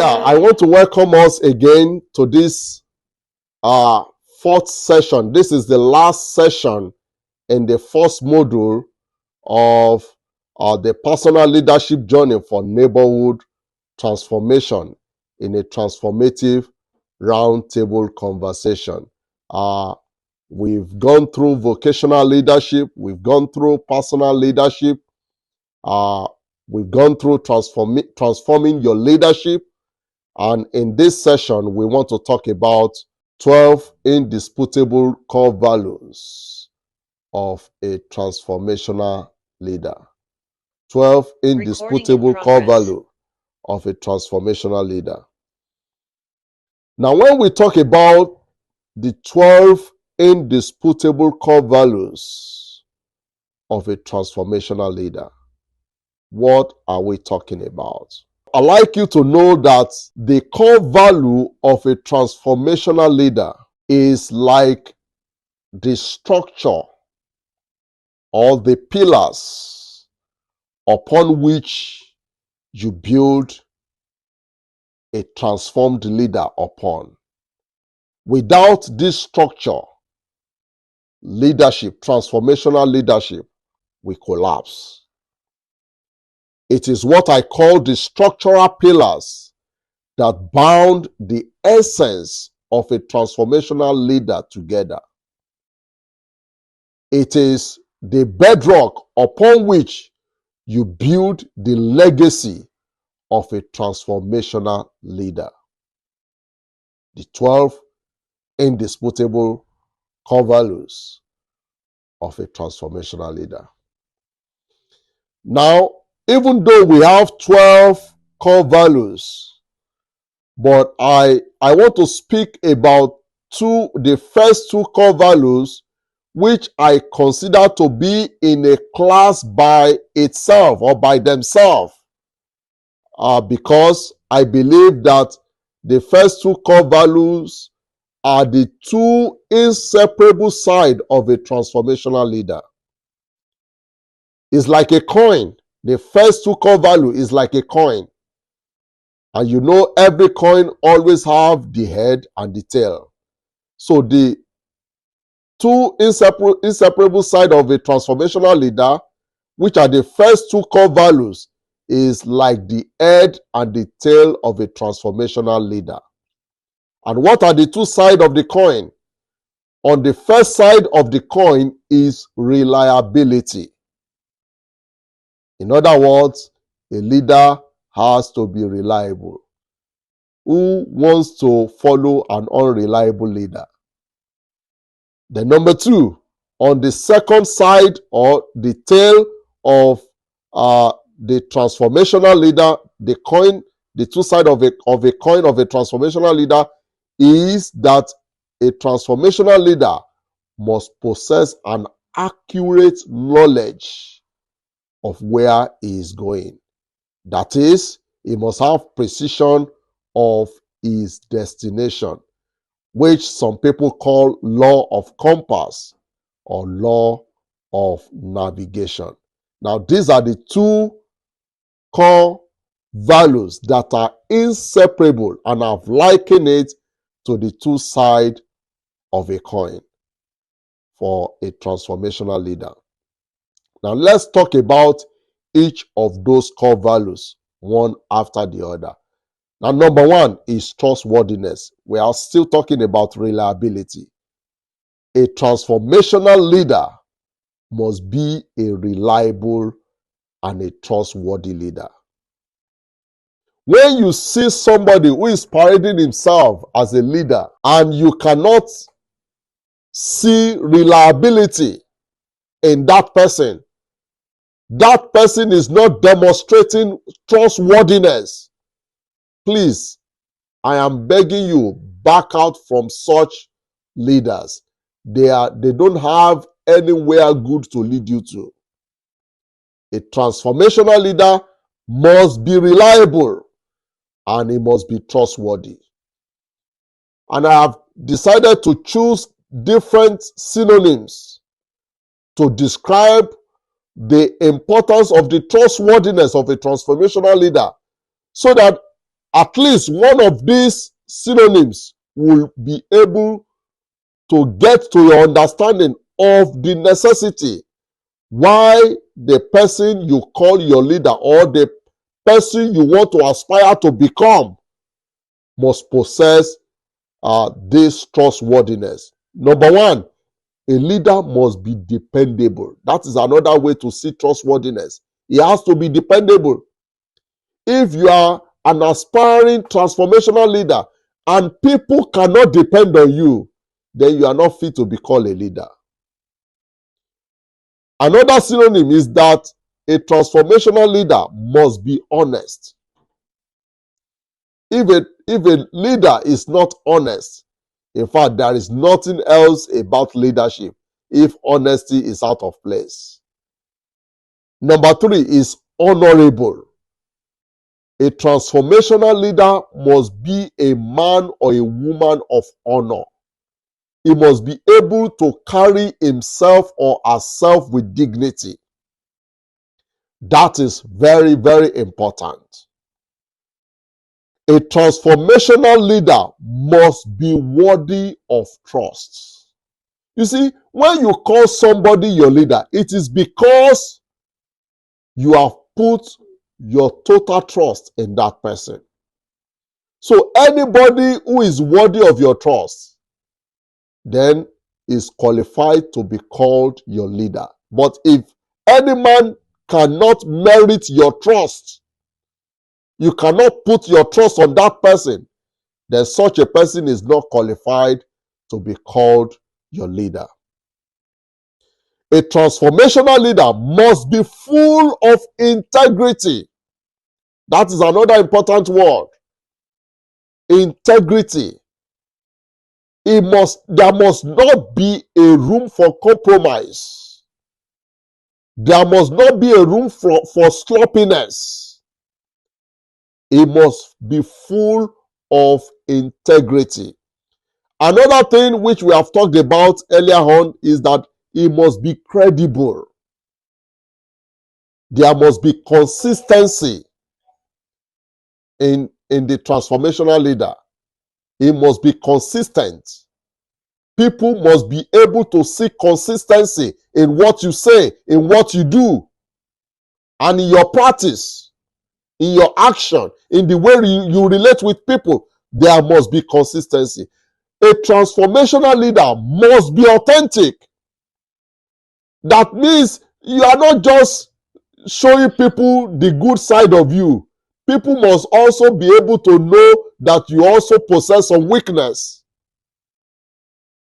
I want to welcome us again to this fourth session. This is the last session in the first module of the personal leadership journey for neighborhood transformation in a transformative roundtable conversation. We've gone through vocational leadership, we've gone through personal leadership, we've gone through transforming your leadership, and in this session, we want to talk about 12 indisputable core values of a transformational leader. 12 indisputable core values of a transformational leader. Now, when we talk about the 12 indisputable core values of a transformational leader, what are we talking about? I'd like you to know that the core value of a transformational leader is like the structure or the pillars upon which you build a transformed leader upon. Without this structure, leadership, transformational leadership, will collapse. It is what I call the structural pillars that bound the essence of a transformational leader together. It is the bedrock upon which you build the legacy of a transformational leader. The 12 indisputable core values of a transformational leader. Now, even though we have 12 core values, but I want to speak about the first two core values, which I consider to be in a class by itself or by themselves, because I believe that the first two core values are the two inseparable sides of a transformational leader. It's like a coin. The first two core value is like a coin. And you know every coin always have the head and the tail. So the two inseparable sides of a transformational leader, which are the first two core values, is like the head and the tail of a transformational leader. And what are the two sides of the coin? On the first side of the coin is reliability. In other words, a leader has to be reliable. Who wants to follow an unreliable leader? Then number two, on the second side or the tail of the transformational leader, the two sides of a coin of a transformational leader is that a transformational leader must possess an accurate knowledge of where he is going. That is, he must have precision of his destination, which some people call law of compass or law of navigation. Now, these are the two core values that are inseparable, and I've likened it to the two sides of a coin for a transformational leader. Now, let's talk about each of those core values one after the other. Now, number one is trustworthiness. We are still talking about reliability. A transformational leader must be a reliable and a trustworthy leader. When you see somebody who is parading himself as a leader and you cannot see reliability in that person is not demonstrating trustworthiness. Please, I am begging you, back out from such leaders. They don't have anywhere good to lead you to. A transformational leader must be reliable and he must be trustworthy. And I have decided to choose different synonyms to describe the importance of the trustworthiness of a transformational leader, so that at least one of these synonyms will be able to get to your understanding of the necessity why the person you call your leader or the person you want to aspire to become must possess this trustworthiness. Number one, a leader must be dependable. That is another way to see trustworthiness. He has to be dependable. If you are an aspiring transformational leader and people cannot depend on you, then you are not fit to be called a leader. Another synonym is that a transformational leader must be honest. If a leader is not honest, in fact, there is nothing else about leadership if honesty is out of place. Number three is honorable. A transformational leader must be a man or a woman of honor. He must be able to carry himself or herself with dignity. That is very, very important. A transformational leader must be worthy of trust. You see, when you call somebody your leader, it is because you have put your total trust in that person. So anybody who is worthy of your trust then is qualified to be called your leader. But if any man cannot merit your trust, you cannot put your trust on that person, then such a person is not qualified to be called your leader. A transformational leader must be full of integrity. That is another important word. Integrity. There must not be a room for compromise. There must not be a room for sloppiness. It must be full of integrity. Another thing which we have talked about earlier on is that it must be credible. There must be consistency in the transformational leader. It must be consistent. People must be able to see consistency in what you say, in what you do, and in your practice, in your action, in the way you relate with people. There must be consistency. A transformational leader must be authentic. That means you are not just showing people the good side of you. People must also be able to know that you also possess some weakness.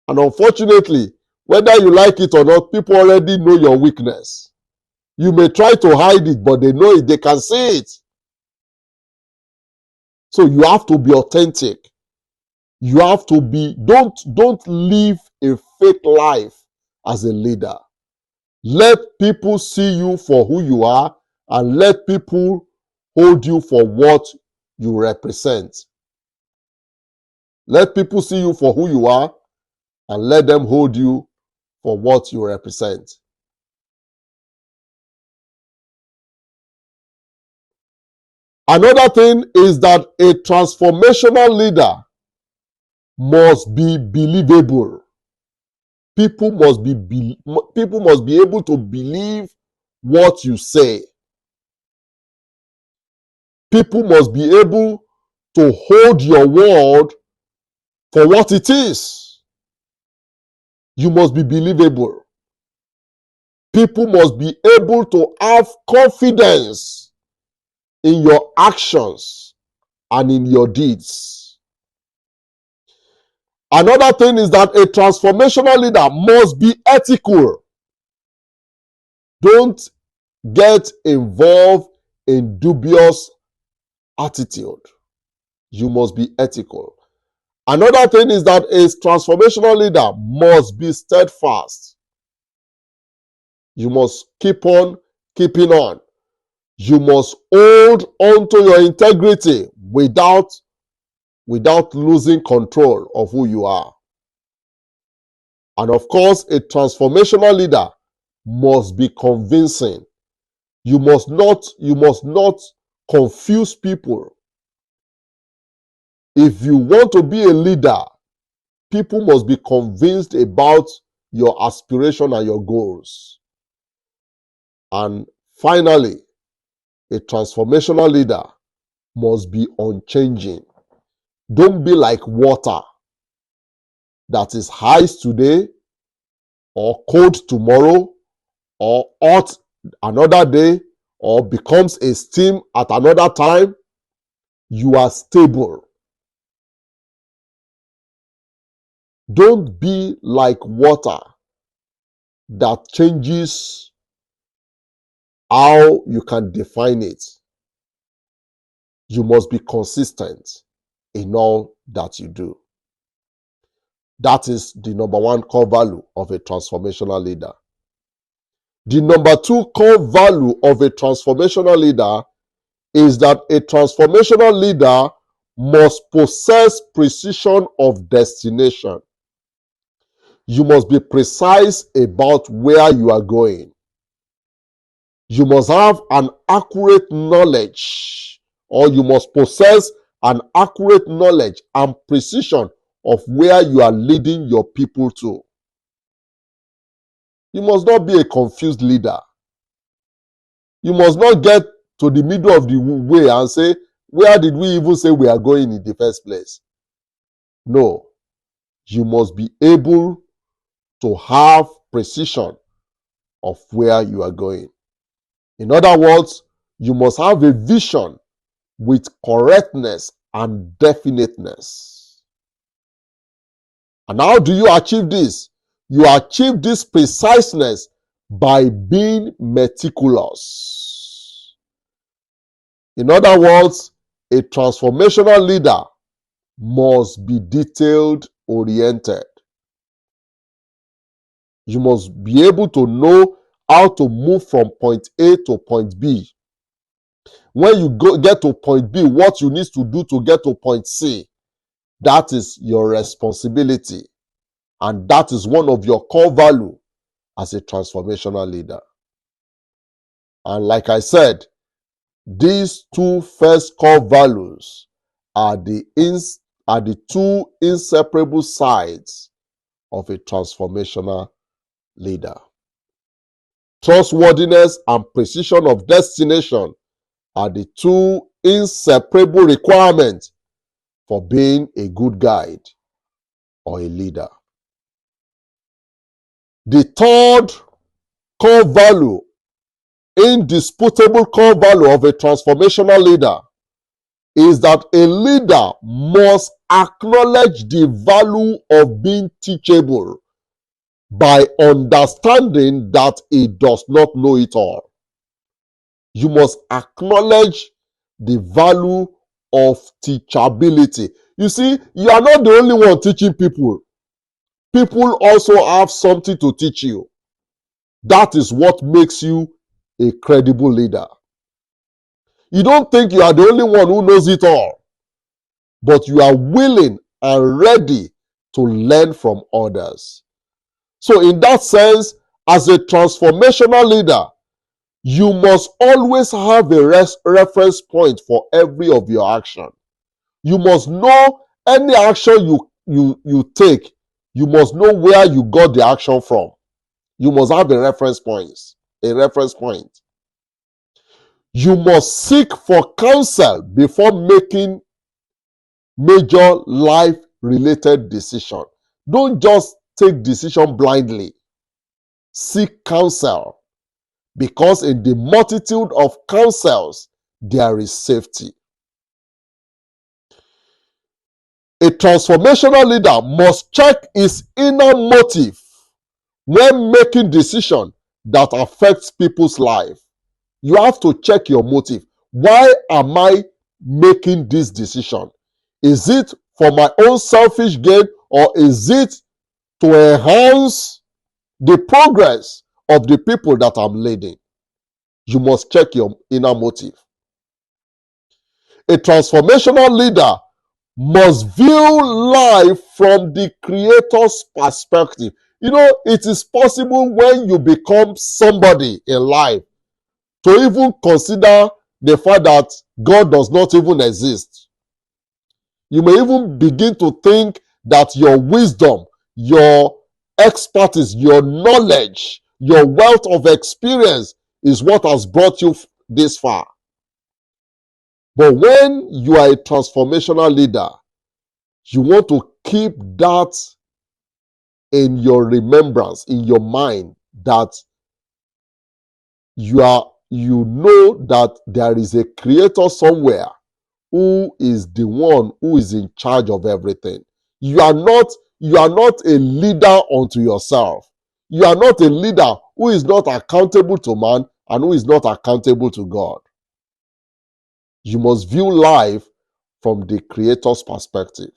And unfortunately, whether you like it or not, people already know your weakness. You may try to hide it, but they know it. They can see it. So you have to be authentic. You have to be, don't live a fake life as a leader. Let people see you for who you are and let people hold you for what you represent. Let people see you for who you are and let them hold you for what you represent. Another thing is that a transformational leader must be believable. People must be able to believe what you say. People must be able to hold your word for what it is. You must be believable. People must be able to have confidence in your actions and in your deeds. Another thing is that a transformational leader must be ethical. Don't get involved in dubious attitude. You must be ethical. Another thing is that a transformational leader must be steadfast. You must keep on keeping on. You must hold on to your integrity without losing control of who you are. And of course, a transformational leader must be convincing. You must not confuse people. If you want to be a leader, people must be convinced about your aspiration and your goals. And finally, a transformational leader must be unchanging. Don't be like water that is ice today or cold tomorrow or hot another day or becomes a steam at another time. You are stable. Don't be like water that changes how you can define it. You must be consistent in all that you do. That is the number one core value of a transformational leader. The number two core value of a transformational leader is that a transformational leader must possess precision of destination. You must be precise about where you are going. You must have an accurate knowledge, or you must possess an accurate knowledge and precision of where you are leading your people to. You must not be a confused leader. You must not get to the middle of the way and say, where did we even say we are going in the first place? No. You must be able to have precision of where you are going. In other words, you must have a vision with correctness and definiteness. And how do you achieve this? You achieve this preciseness by being meticulous. In other words, a transformational leader must be detailed oriented. You must be able to know how to move from point A to point B. When you get to point B, what you need to do to get to point C, that is your responsibility. And that is one of your core values as a transformational leader. And like I said, these two first core values are the two inseparable sides of a transformational leader. Trustworthiness and precision of destination are the two inseparable requirements for being a good guide or a leader. The third core value, indisputable core value of a transformational leader, is that a leader must acknowledge the value of being teachable by understanding that he does not know it all. You must acknowledge the value of teachability. You see, you are not the only one teaching people. People also have something to teach you. That is what makes you a credible leader. You don't think you are the only one who knows it all, but you are willing and ready to learn from others. So in that sense, as a transformational leader, you must always have a reference point for every of your action. You must know any action you take, you must know where you got the action from. You must have a reference point. You must seek for counsel before making major life-related decisions. Don't just take decision blindly. Seek counsel, because in the multitude of counsels, there is safety. A transformational leader must check his inner motive when making decisions that affects people's life. You have to check your motive. Why am I making this decision? Is it for my own selfish gain, or is it to enhance the progress of the people that I'm leading? You must check your inner motive. A transformational leader must view life from the Creator's perspective. You know, it is possible when you become somebody in life to even consider the fact that God does not even exist. You may even begin to think that your wisdom, your expertise, your knowledge, your wealth of experience is what has brought you this far. But when you are a transformational leader, you want to keep that in your remembrance, in your mind, that you know that there is a creator somewhere who is the one who is in charge of everything. You are not a leader unto yourself. You are not a leader who is not accountable to man and who is not accountable to God. You must view life from the creator's perspective.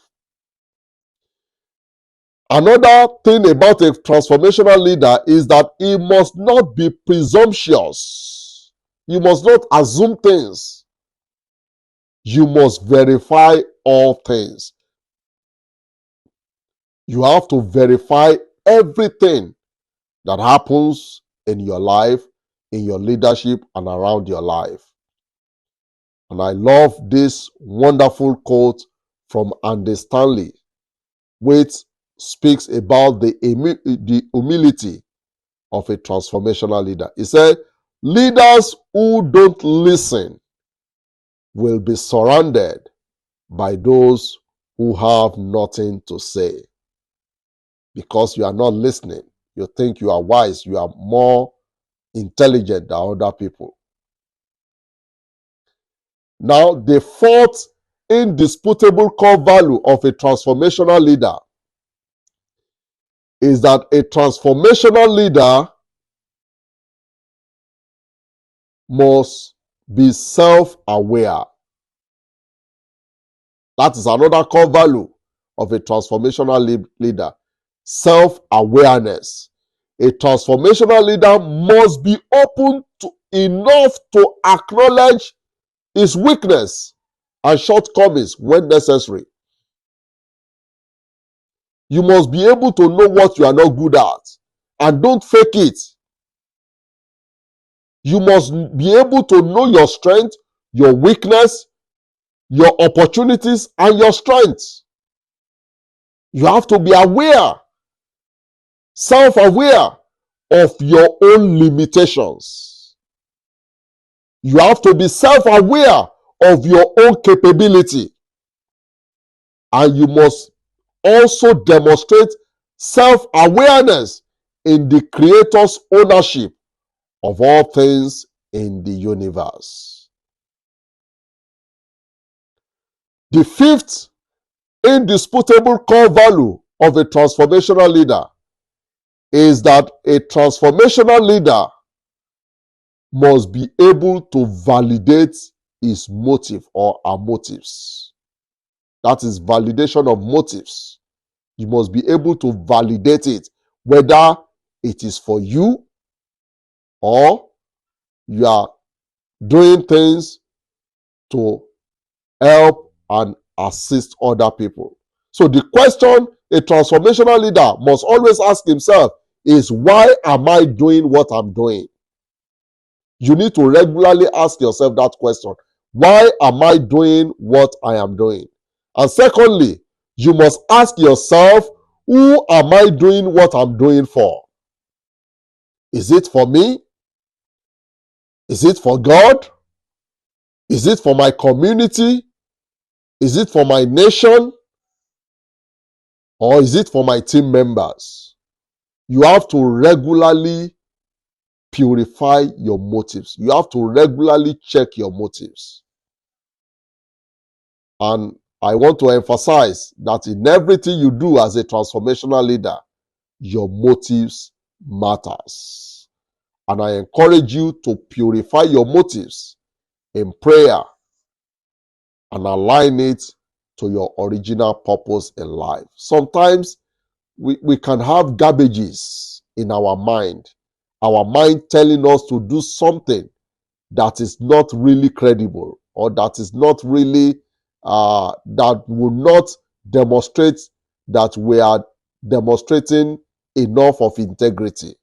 Another thing about a transformational leader is that he must not be presumptuous. You must not assume things. You must verify all things. You have to verify everything that happens in your life, in your leadership, and around your life. And I love this wonderful quote from Andy Stanley, which speaks about the humility of a transformational leader. He said, leaders who don't listen will be surrounded by those who have nothing to say. Because you are not listening, you think you are wise, you are more intelligent than other people. Now, the fourth indisputable core value of a transformational leader is that a transformational leader must be self-aware. That is another core value of a transformational leader. Self-awareness. A transformational leader must be open enough to acknowledge his weakness and shortcomings when necessary. You must be able to know what you are not good at and don't fake it. You must be able to know your strength, your weakness, your opportunities, and your strengths. You have to be aware, self-aware of your own limitations. You have to be self-aware of your own capability. And you must also demonstrate self-awareness in the Creator's ownership of all things in the universe. The fifth indisputable core value of a transformational leader is that a transformational leader must be able to validate his motive or her motives. That is validation of motives. You must be able to validate it, whether it is for you or you are doing things to help and assist other people. So the question a transformational leader must always ask himself is, why am I doing what I'm doing? You need to regularly ask yourself that question. Why am I doing what I am doing? And secondly, you must ask yourself, who am I doing what I'm doing for? Is it for me? Is it for God? Is it for my community? Is it for my nation? Or is it for my team members? You have to regularly purify your motives. You have to regularly check your motives. And I want to emphasize that in everything you do as a transformational leader, your motives matters. And I encourage you to purify your motives in prayer and align it to your original purpose in life. Sometimes we can have garbages in our mind telling us to do something that is not really credible, or that is not really, that will not demonstrate that we are demonstrating enough of integrity.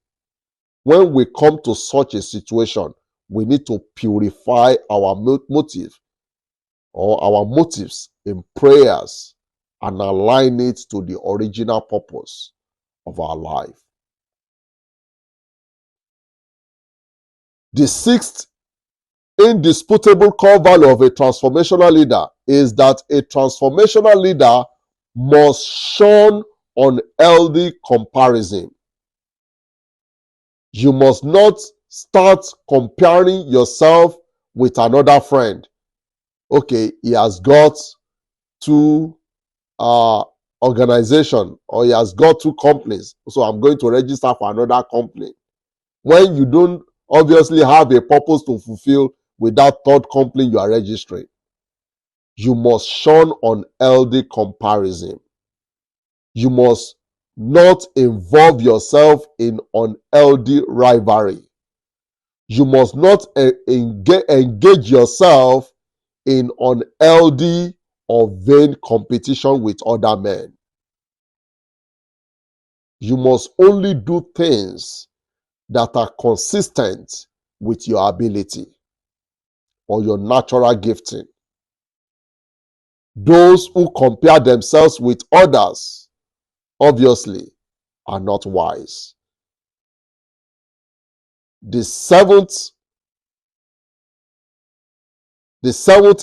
When we come to such a situation, we need to purify our motive or our motives in prayers and align it to the original purpose of our life. The sixth indisputable core value of a transformational leader is that a transformational leader must shun unhealthy comparison. You must not start comparing yourself with another friend. Okay, he has got two organization, or he has got two companies, so I'm going to register for another company. When you don't obviously have a purpose to fulfill with that third company you are registering, you must shun unhealthy comparison. You must not involve yourself in unhealthy rivalry. You must not engage yourself in unhealthy or vain competition with other men. You must only do things that are consistent with your ability or your natural gifting. Those who compare themselves with others, obviously, are not wise. The seventh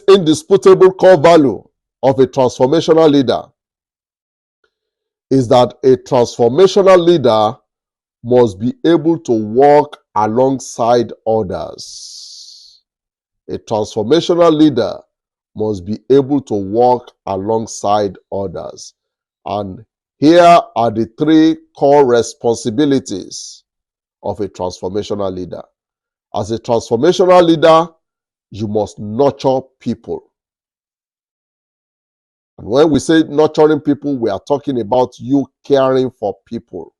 indisputable core value of a transformational leader is that a transformational leader must be able to walk alongside others. A transformational leader must be able to walk alongside others. And here are the three core responsibilities of a transformational leader. As a transformational leader, you must nurture people. And when we say nurturing people, we are talking about you caring for people.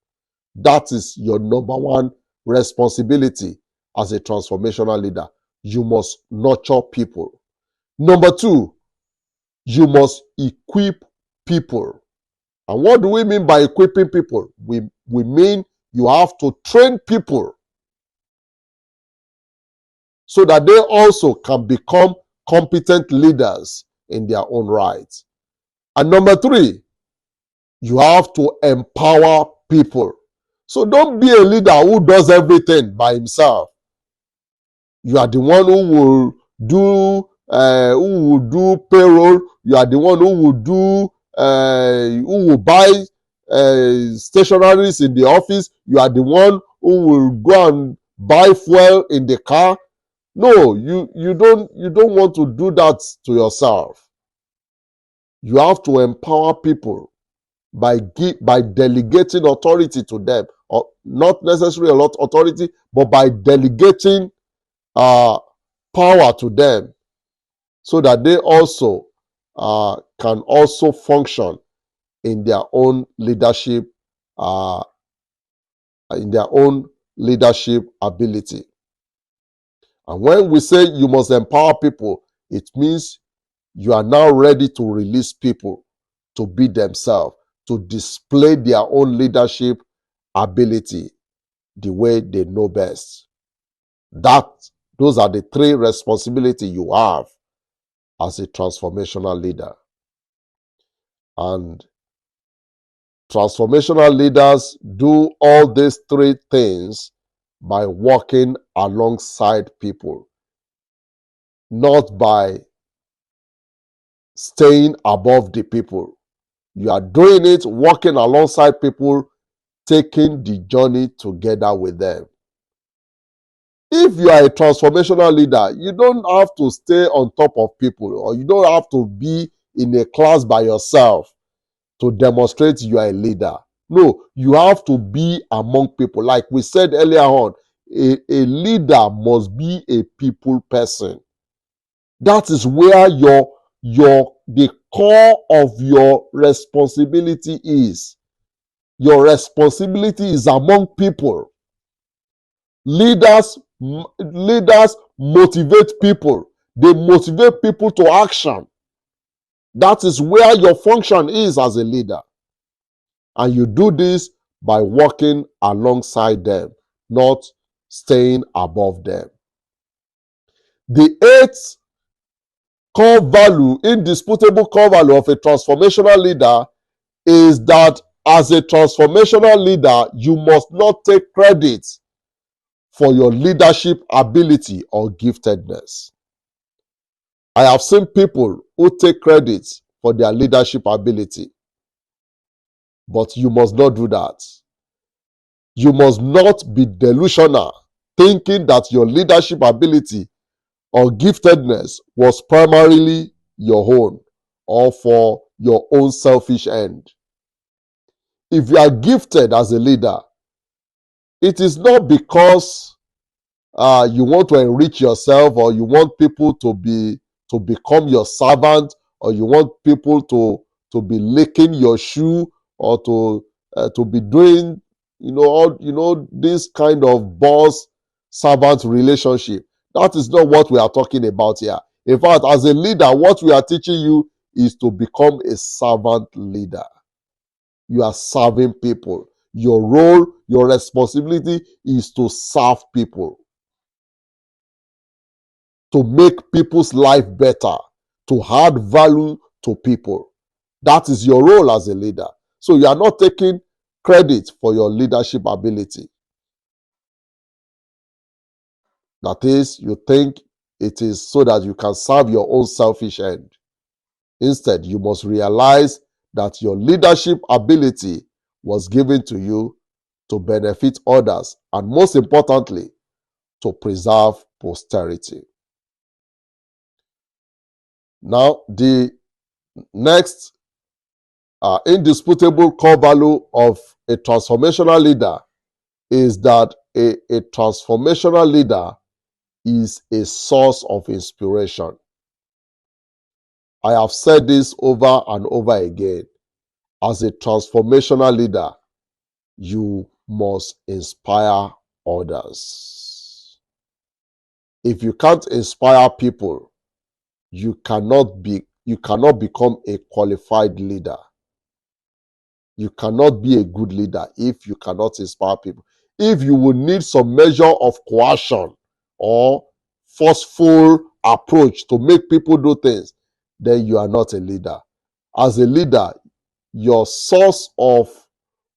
That is your number one responsibility as a transformational leader. You must nurture people. Number two, you must equip people. And what do we mean by equipping people? We mean you have to train people so that they also can become competent leaders in their own right. And number three, you have to empower people. So don't be a leader who does everything by himself. You are the one who will do payroll. You are the one who will buy stationaries in the office. You are the one who will go and buy fuel in the car. No, you don't want to do that to yourself. You have to empower people by delegating authority to them, or not necessarily a lot authority, but by delegating power to them, so that they also can also function in their own leadership, ability. And when we say you must empower people, it means you are now ready to release people to be themselves, to display their own leadership ability the way they know best. Those are the three responsibilities you have as a transformational leader. And transformational leaders do all these three things by walking alongside people, not by staying above the people. You are doing it walking alongside people, taking the journey together with them. If you are a transformational leader, you don't have to stay on top of people, or you don't have to be in a class by yourself to demonstrate you are a leader. No, you have to be among people. Like we said earlier on, a leader must be a people person. That is where the core of your responsibility is. Your responsibility is among people. Leaders motivate people. They motivate people to action. That is where your function is as a leader. And you do this by walking alongside them, not staying above them. The eighth core value, indisputable core value of a transformational leader is that as a transformational leader, you must not take credit for your leadership ability or giftedness. I have seen people who take credit for their leadership ability, but you must not do that. You must not be delusional, thinking that your leadership ability or giftedness was primarily your own or for your own selfish end. If you are gifted as a leader, it is not because you want to enrich yourself, or you want people to become your servant, or you want people to be licking your shoe, or to be doing this kind of boss servant relationship. That is not what we are talking about here. In fact, as a leader, what we are teaching you is to become a servant leader. You are serving people. Your role, your responsibility is to serve people, to make people's life better, to add value to people. That is your role as a leader. So you are not taking credit for your leadership ability. That is, you think it is so that you can serve your own selfish end. Instead, you must realize that your leadership ability was given to you to benefit others, and most importantly, to preserve posterity. Now, the next indisputable core value of a transformational leader is that a transformational leader is a source of inspiration. I have said this over and over again. As a transformational leader, you must inspire others. If you can't inspire people, you cannot become a qualified leader. You cannot be a good leader if you cannot inspire people. If you will need some measure of coercion or forceful approach to make people do things, then you are not a leader. As a leader, your source of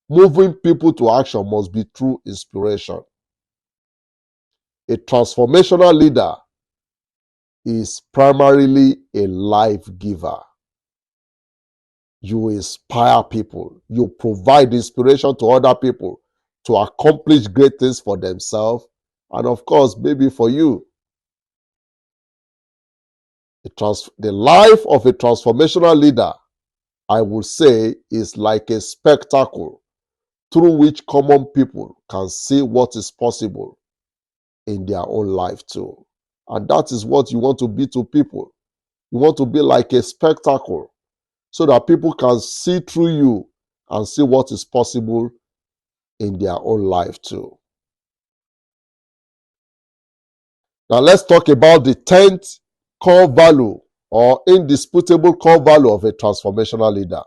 moving people to action must be through inspiration. A transformational leader is primarily a life giver. You inspire people. You provide inspiration to other people to accomplish great things for themselves, and of course, maybe for you. The life of a transformational leader, I would say, is like a spectacle through which common people can see what is possible in their own life too. And that is what you want to be to people. You want to be like a spectacle so that people can see through you and see what is possible in their own life too. Now let's talk about the 10th core value or indisputable core value of a transformational leader.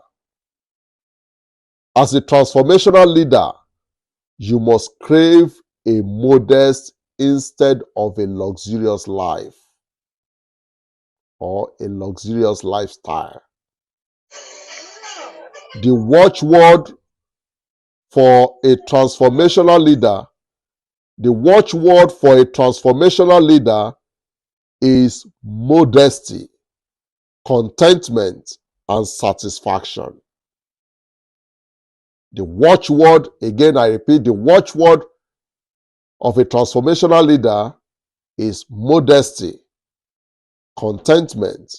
As a transformational leader, you must crave a modest instead of a luxurious life or a luxurious lifestyle. The watchword for a transformational leader, is modesty, contentment, and satisfaction. The watchword, again I repeat, the watchword of a transformational leader is modesty, contentment,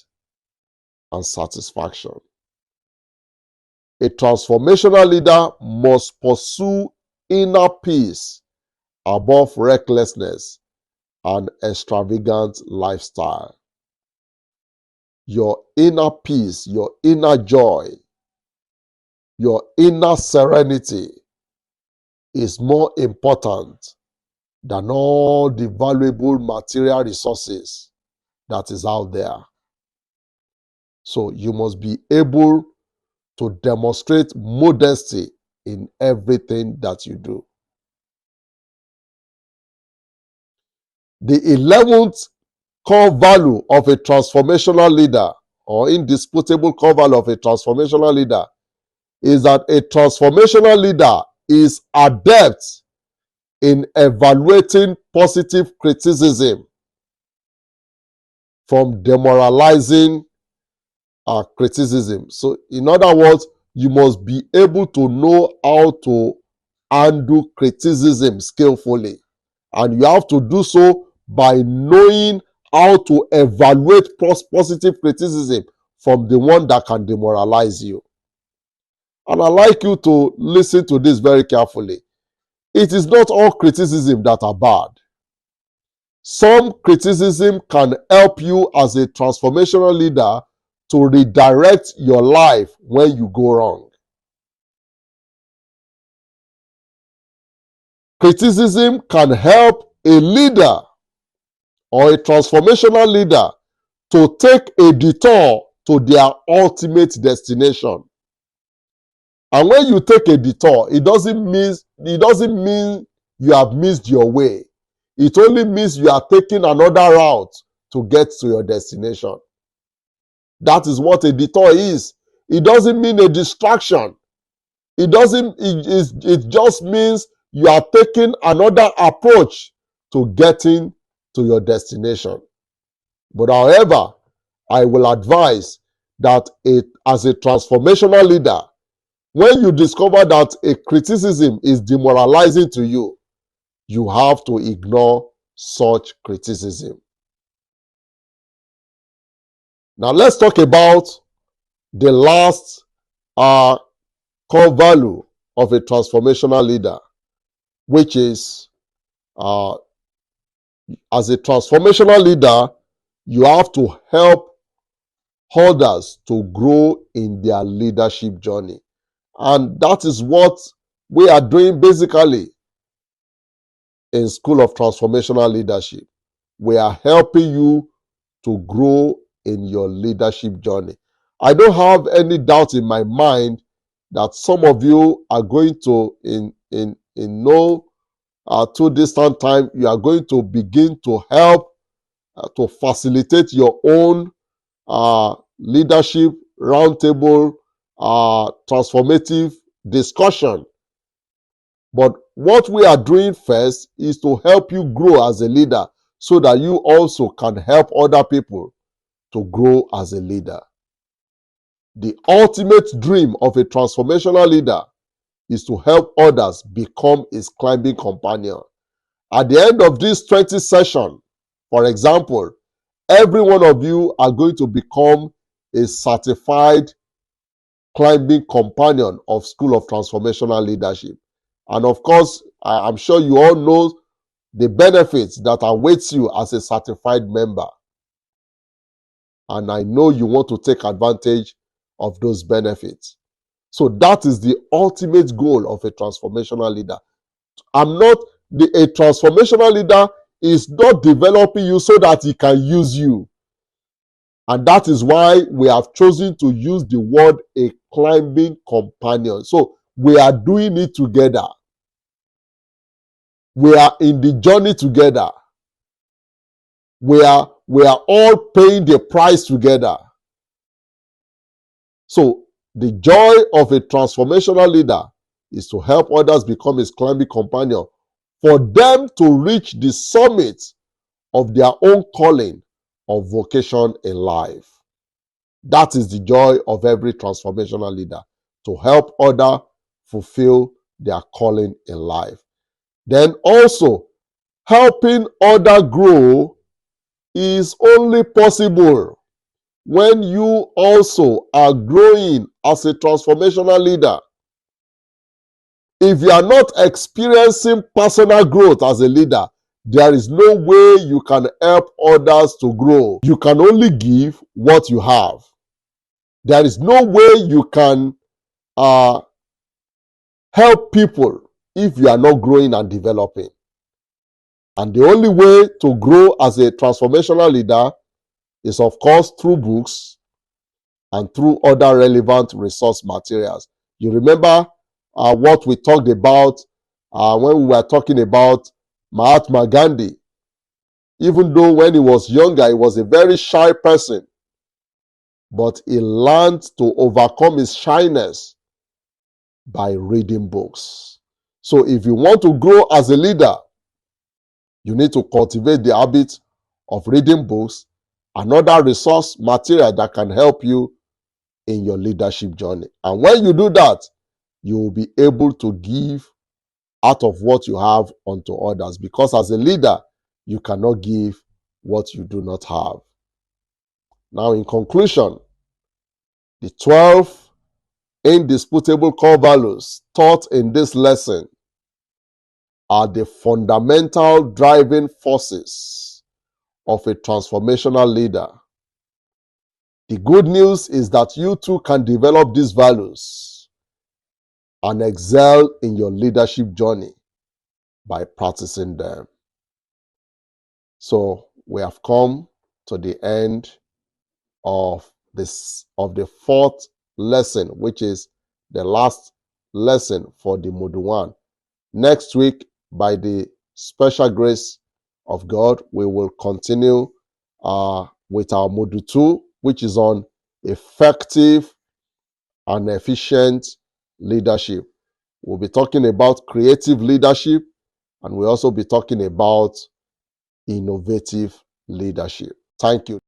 and satisfaction. A transformational leader must pursue inner peace above recklessness and extravagant lifestyle. Your inner peace, your inner joy, your inner serenity is more important than all the valuable material resources that is out there. So you must be able to demonstrate modesty in everything that you do. The 11th core value of a transformational leader, or indisputable core value of a transformational leader, is that a transformational leader is adept in evaluating positive criticism from demoralizing criticism. So, in other words, you must be able to know how to handle criticism skillfully. And you have to do so by knowing how to evaluate positive criticism from the one that can demoralize you. And I'd like you to listen to this very carefully. It is not all criticism that are bad. Some criticism can help you as a transformational leader to redirect your life when you go wrong. Criticism can help a leader or a transformational leader to take a detour to their ultimate destination. And when you take a detour, it doesn't mean you have missed your way. It only means you are taking another route to get to your destination. That is what a detour is. It doesn't mean a distraction. It just means you are taking another approach to getting to your destination. But however, I will advise that as a transformational leader, when you discover that a criticism is demoralizing to you, you have to ignore such criticism. Now let's talk about the last core value of a transformational leader, which is as a transformational leader, you have to help others to grow in their leadership journey. And that is what we are doing basically in School of Transformational Leadership. We are helping you to grow in your leadership journey. I don't have any doubt in my mind that some of you are going to, in no too distant time, you are going to begin to help to facilitate your own leadership roundtable transformative discussion. But what we are doing first is to help you grow as a leader so that you also can help other people to grow as a leader. The ultimate dream of a transformational leader is to help others become his climbing companion. At the end of this 20 session, for example, every one of you are going to become a certified climbing companion of School of Transformational Leadership. And of course, I'm sure you all know the benefits that awaits you as a certified member. And I know you want to take advantage of those benefits. So that is the ultimate goal of a transformational leader. A transformational leader is not developing you so that he can use you. And that is why we have chosen to use the word a climbing companion. So we are doing it together. We are in the journey together. We are all paying the price together. So the joy of a transformational leader is to help others become his climbing companion, for them to reach the summit of their own calling or vocation in life. That is the joy of every transformational leader, to help others fulfill their calling in life. Then also, helping others grow is only possible when you also are growing as a transformational leader. If you are not experiencing personal growth as a leader, there is no way you can help others to grow. You can only give what you have. There is no way you can help people if you are not growing and developing. And the only way to grow as a transformational leader is, of course, through books and through other relevant resource materials. You remember what we talked about when we were talking about Mahatma Gandhi. Even though when he was younger, he was a very shy person, but he learned to overcome his shyness by reading books. So if you want to grow as a leader, you need to cultivate the habit of reading books and other resource material that can help you in your leadership journey. And when you do that, you will be able to give out of what you have unto others, because as a leader, you cannot give what you do not have. Now, in conclusion, the 12 indisputable core values taught in this lesson are the fundamental driving forces of a transformational leader. The good news is that you too can develop these values and excel in your leadership journey by practicing them. So we have come to the end of the fourth lesson, which is the last lesson for the module 1. Next week, by the special grace of God, we will continue with our module 2, which is on effective and efficient leadership. We'll be talking about creative leadership, and we'll also be talking about innovative leadership. Thank you.